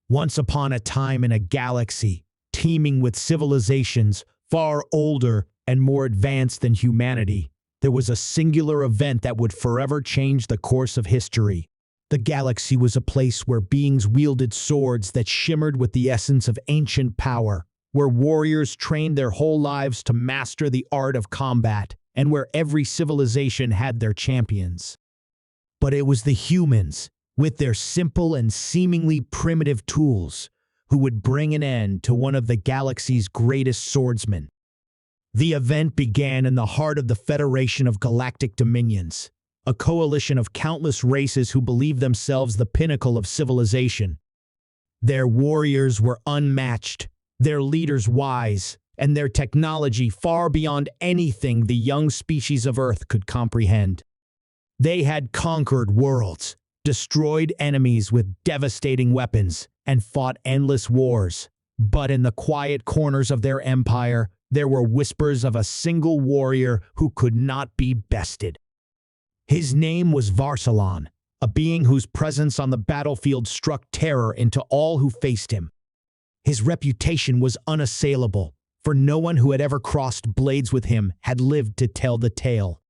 Once upon a time in a galaxy teeming with civilizations far older and more advanced than humanity, there was a singular event that would forever change the course of history. The galaxy was a place where beings wielded swords that shimmered with the essence of ancient power, where warriors trained their whole lives to master the art of combat, and where every civilization had their champions. But it was the humans, with their simple and seemingly primitive tools, who would bring an end to one of the galaxy's greatest swordsmen. The event began in the heart of the Federation of Galactic Dominions, a coalition of countless races who believed themselves the pinnacle of civilization. Their warriors were unmatched, their leaders wise, and their technology far beyond anything the young species of Earth could comprehend. They had conquered worlds, destroyed enemies with devastating weapons, and fought endless wars. But in the quiet corners of their empire, there were whispers of a single warrior who could not be bested. His name was Vsalon, a being whose presence on the battlefield struck terror into all who faced him. His reputation was unassailable, for no one who had ever crossed blades with him had lived to tell the tale.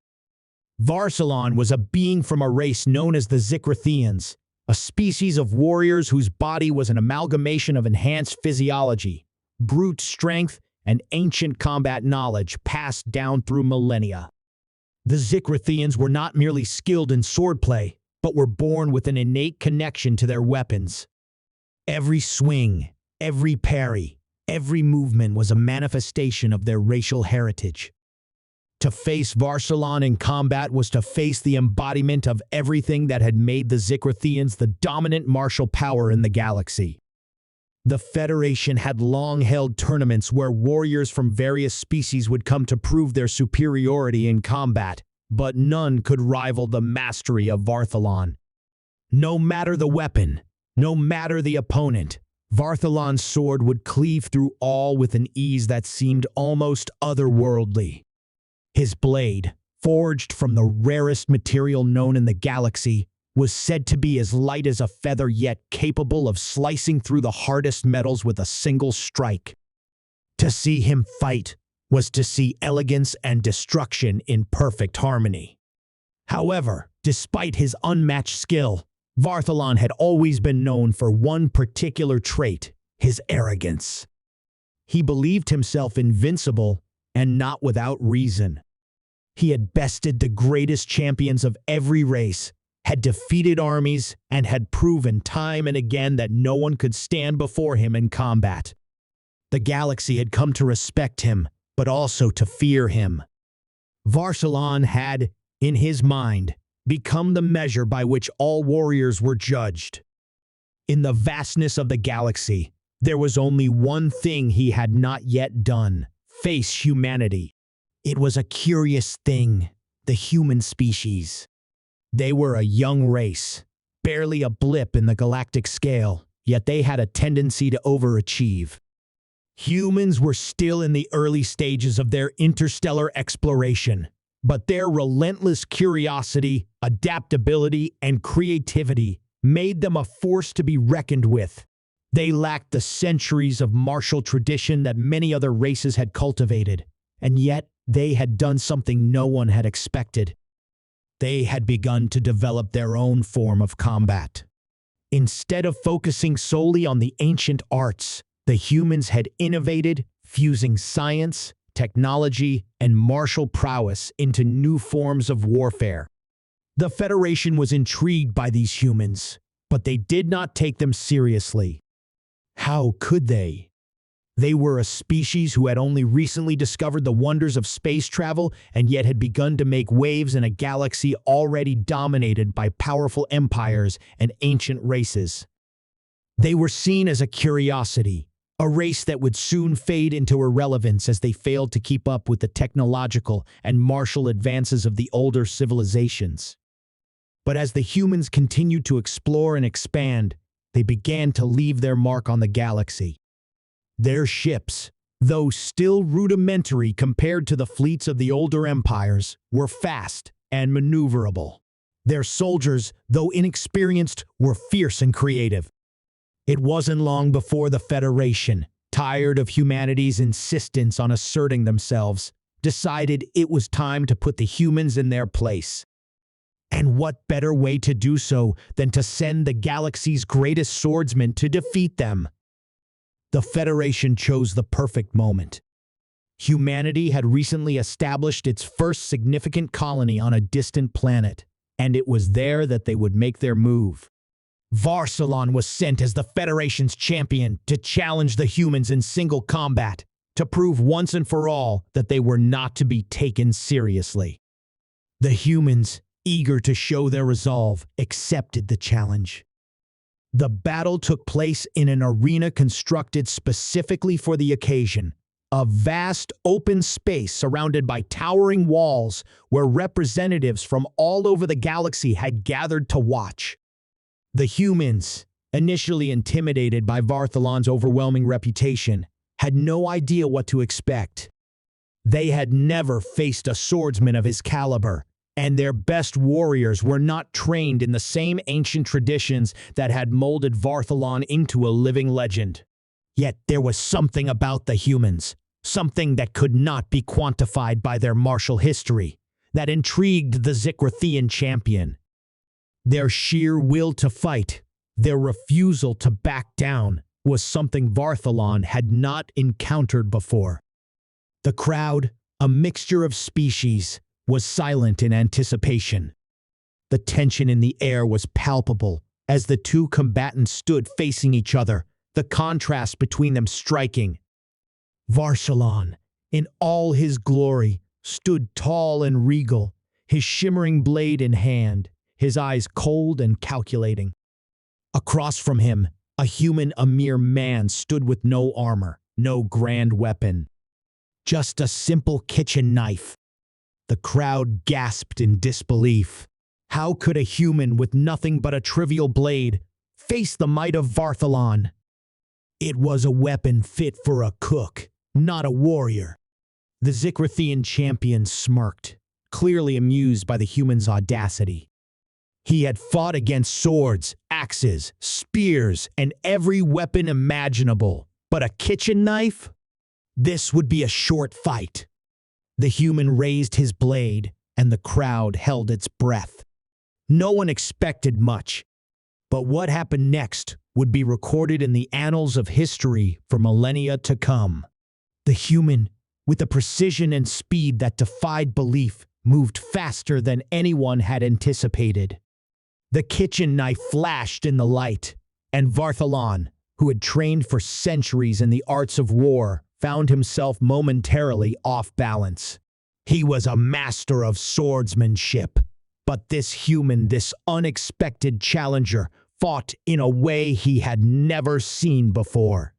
Vsalon was a being from a race known as the Zikrathians, a species of warriors whose body was an amalgamation of enhanced physiology, brute strength, and ancient combat knowledge passed down through millennia. The Zikrathians were not merely skilled in swordplay, but were born with an innate connection to their weapons. Every swing, every parry, every movement was a manifestation of their racial heritage. To face Vsalon in combat was to face the embodiment of everything that had made the Zikrathians the dominant martial power in the galaxy. The Federation had long held tournaments where warriors from various species would come to prove their superiority in combat, but none could rival the mastery of Vsalon. No matter the weapon, no matter the opponent, Vsalon's sword would cleave through all with an ease that seemed almost otherworldly. His blade, forged from the rarest material known in the galaxy, was said to be as light as a feather yet capable of slicing through the hardest metals with a single strike. To see him fight was to see elegance and destruction in perfect harmony. However, despite his unmatched skill, Vsalon had always been known for one particular trait: his arrogance. He believed himself invincible, and not without reason. He had bested the greatest champions of every race, had defeated armies, and had proven time and again that no one could stand before him in combat. The galaxy had come to respect him, but also to fear him. Vsalon had, in his mind, become the measure by which all warriors were judged. In the vastness of the galaxy, there was only one thing he had not yet done: face humanity. It was a curious thing, the human species. They were a young race, barely a blip in the galactic scale, yet they had a tendency to overachieve. Humans were still in the early stages of their interstellar exploration, but their relentless curiosity, adaptability, and creativity made them a force to be reckoned with. They lacked the centuries of martial tradition that many other races had cultivated, and yet they had done something no one had expected. They had begun to develop their own form of combat. Instead of focusing solely on the ancient arts, the humans had innovated, fusing science, technology, and martial prowess into new forms of warfare. The Federation was intrigued by these humans, but they did not take them seriously. How could they? They were a species who had only recently discovered the wonders of space travel and yet had begun to make waves in a galaxy already dominated by powerful empires and ancient races. They were seen as a curiosity, a race that would soon fade into irrelevance as they failed to keep up with the technological and martial advances of the older civilizations. But as the humans continued to explore and expand, they began to leave their mark on the galaxy. Their ships, though still rudimentary compared to the fleets of the older empires, were fast and maneuverable. Their soldiers, though inexperienced, were fierce and creative. It wasn't long before the Federation, tired of humanity's insistence on asserting themselves, decided it was time to put the humans in their place. And what better way to do so than to send the galaxy's greatest swordsman to defeat them? The Federation chose the perfect moment. Humanity had recently established its first significant colony on a distant planet, and it was there that they would make their move. Vsalon was sent as the Federation's champion to challenge the humans in single combat, to prove once and for all that they were not to be taken seriously. The humans, eager to show their resolve, accepted the challenge. The battle took place in an arena constructed specifically for the occasion, a vast open space surrounded by towering walls where representatives from all over the galaxy had gathered to watch. The humans, initially intimidated by Vsalon's overwhelming reputation, had no idea what to expect. They had never faced a swordsman of his caliber, and their best warriors were not trained in the same ancient traditions that had molded Vsalon into a living legend. Yet there was something about the humans, something that could not be quantified by their martial history, that intrigued the Zikrathian champion. Their sheer will to fight, their refusal to back down, was something Vsalon had not encountered before. The crowd, a mixture of species, was silent in anticipation. The tension in the air was palpable as the two combatants stood facing each other, the contrast between them striking. Vsalon, in all his glory, stood tall and regal, his shimmering blade in hand, his eyes cold and calculating. Across from him, a mere man, stood with no armor, no grand weapon. Just a simple kitchen knife. The crowd gasped in disbelief. How could a human with nothing but a trivial blade face the might of Vsalon? It was a weapon fit for a cook, not a warrior. The Zikrathian champion smirked, clearly amused by the human's audacity. He had fought against swords, axes, spears, and every weapon imaginable, but a kitchen knife? This would be a short fight. The human raised his blade, and the crowd held its breath. No one expected much, but what happened next would be recorded in the annals of history for millennia to come. The human, with a precision and speed that defied belief, moved faster than anyone had anticipated. The kitchen knife flashed in the light, and Vsalon, who had trained for centuries in the arts of war, found himself momentarily off balance. He was a master of swordsmanship, but this unexpected challenger, fought in a way he had never seen before.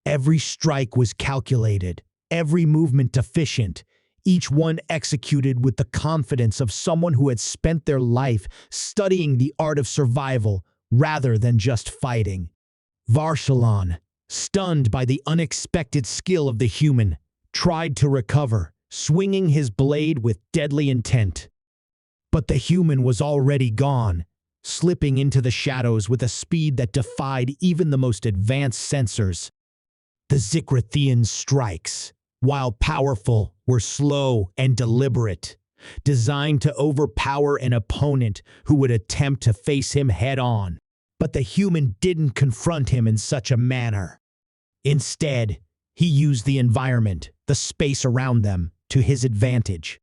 Every strike was calculated, every movement efficient, each one executed with the confidence of someone who had spent their life studying the art of survival rather than just fighting. Vsalon, stunned by the unexpected skill of the human, tried to recover, swinging his blade with deadly intent. But the human was already gone, slipping into the shadows with a speed that defied even the most advanced sensors. The Zikrathian strikes, while powerful, were slow and deliberate, designed to overpower an opponent who would attempt to face him head-on. But the human didn't confront him in such a manner. Instead, he used the environment, the space around them, to his advantage.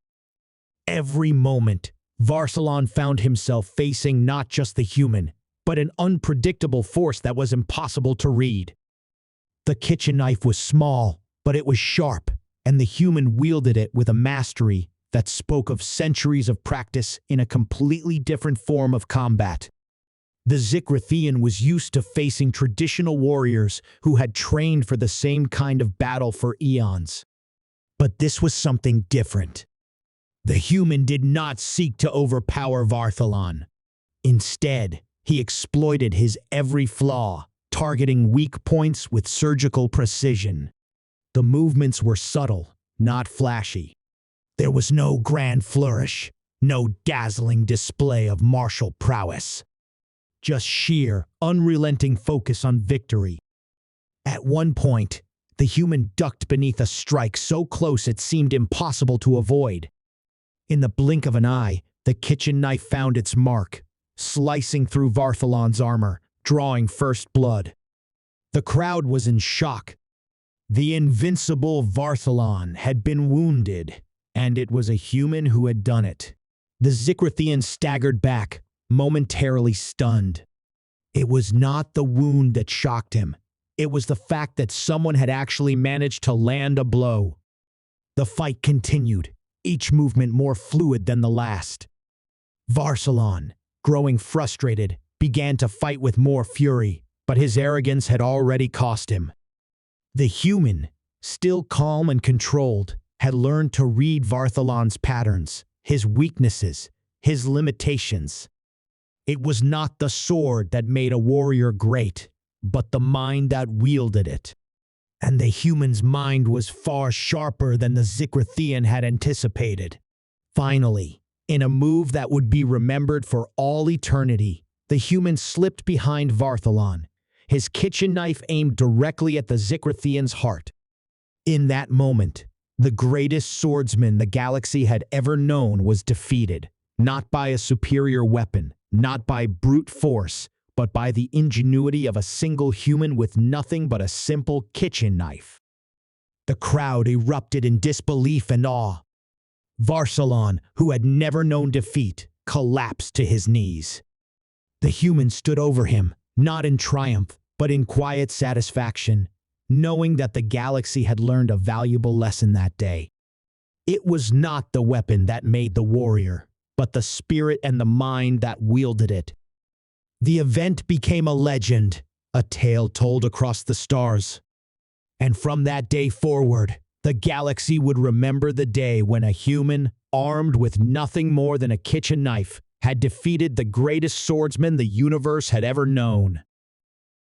Every moment, Vsalon found himself facing not just the human, but an unpredictable force that was impossible to read. The kitchen knife was small, but it was sharp, and the human wielded it with a mastery that spoke of centuries of practice in a completely different form of combat. The Zikrathian was used to facing traditional warriors who had trained for the same kind of battle for eons. But this was something different. The human did not seek to overpower Vsalon. Instead, he exploited his every flaw, targeting weak points with surgical precision. The movements were subtle, not flashy. There was no grand flourish, no dazzling display of martial prowess. just sheer, unrelenting focus on victory. At one point, the human ducked beneath a strike so close it seemed impossible to avoid. In the blink of an eye, the kitchen knife found its mark, slicing through Vsalon's armor, drawing first blood. The crowd was in shock. The invincible Vsalon had been wounded, and it was a human who had done it. The Zikrathian staggered back, momentarily stunned. It was not the wound that shocked him. It was the fact that someone had actually managed to land a blow. The fight continued, each movement more fluid than the last. Vsalon, growing frustrated, began to fight with more fury, but his arrogance had already cost him. The human, still calm and controlled, had learned to read Vsalon's patterns, his weaknesses, his limitations. It was not the sword that made a warrior great, but the mind that wielded it. And the human's mind was far sharper than the Zikrathian had anticipated. Finally, in a move that would be remembered for all eternity, the human slipped behind Vsalon, his kitchen knife aimed directly at the Zikrathian's heart. In that moment, the greatest swordsman the galaxy had ever known was defeated, not by a superior weapon, not by brute force, but by the ingenuity of a single human with nothing but a simple kitchen knife. The crowd erupted in disbelief and awe. Vsalon, who had never known defeat, collapsed to his knees. The human stood over him, not in triumph, but in quiet satisfaction, knowing that the galaxy had learned a valuable lesson that day. It was not the weapon that made the warrior, but the spirit and the mind that wielded it. The event became a legend, a tale told across the stars. And from that day forward, the galaxy would remember the day when a human, armed with nothing more than a kitchen knife, had defeated the greatest swordsman the universe had ever known.